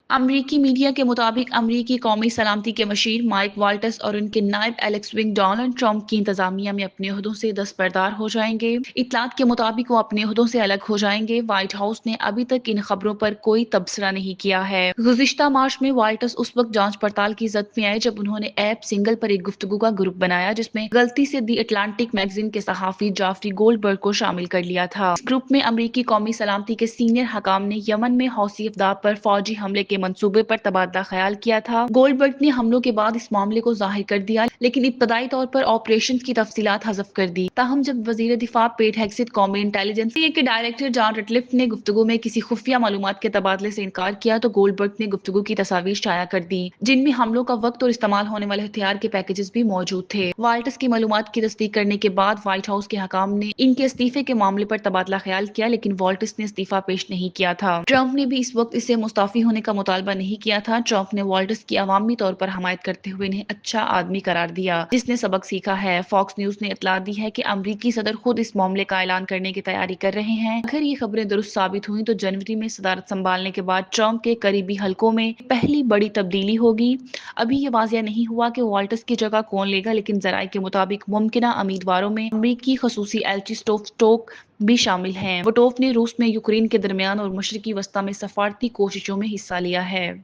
अमरीकी मीडिया के मुताबिक अमरीकी कौमी सलामती के मशीर माइक वाल्टस और उनके नायब एलेक्स विंग डोनाल्ड ट्रंप की इंतजामिया में अपने ओहदों से दस्तबरदार हो जाएंगे। इतलात के मुताबिक वो अपने ओहदों से अलग हो जाएंगे। व्हाइट हाउस ने अभी तक इन खबरों पर कोई तबसरा नहीं किया है। गुज़िश्ता मार्च में वाल्टस उस वक्त जांच पड़ताल की जद में आए जब उन्होंने ऐप सिंगल पर एक गुफ्तगू का ग्रुप बनाया जिसमें गलती से दी अटलांटिक मैगजीन के सहाफी जाफरी गोल्डबर्ग को शामिल कर लिया था। इस ग्रुप में अमरीकी कौमी सलामती के सीनियर हकाम ने यमन में हौसी अफदाब पर फौजी हमले के मंसूबे पर तबादला ख्याल किया था। गोल्डबर्ग ने हमलों के बाद इस मामले को जाहिर कर दिया, लेकिन इब्तदाई तौर पर ऑपरेशन की तफसीलात हज़फ कर दी। ताहम जब वजीर दिफा पेट हेग्सेथ कौमी इंटेलिजेंस के डायरेक्टर जॉन रटलिफ ने गुफ्तगू में किसी खुफिया मालूमात के तबादले से इनकार किया तो गोल्डबर्ग ने गुफ्तगू की तस्वीर शाया कर दी जिनमें हमलों का वक्त और इस्तेमाल होने वाले हथियार के पैकेजेस भी मौजूद थे। वाल्टस की मालूमात की तस्दीक करने के बाद व्हाइट हाउस के हकाम ने इनके इस्तीफे के मामले पर तबादला ख्याल किया, लेकिन वाल्टस ने इस्तीफा पेश नहीं किया था। ट्रंप ने भी इस वक्त इससे मुस्ताफी होने का मुतालबा नहीं किया था। ट्रंप ने वाल्टस की अवामी तौर पर हमायत करते हुए इन्हें अच्छा आदमी करार दिया जिसने सबक सीखा है। फॉक्स न्यूज ने इतला दी है कि अमरीकी सदर खुद इस मामले का ऐलान करने की तैयारी कर रहे हैं। अगर ये खबरें दुरुस्त साबित हुई तो जनवरी में सदारत संभालने के बाद ट्रंप के करीबी हलकों में पहली बड़ी तब्दीली होगी। अभी ये वाजिया नहीं हुआ कि वाल्टस की जगह कौन लेगा, लेकिन जराये के मुताबिक मुमकिना उम्मीदवारों में अमरीकी खसूसी एल्ची स्टोक भी शामिल हैं। वोटोव ने रूस में यूक्रेन के दरमियान और मशरकी वस्ता में सफारती कोशिशों में हिस्सा लिया है।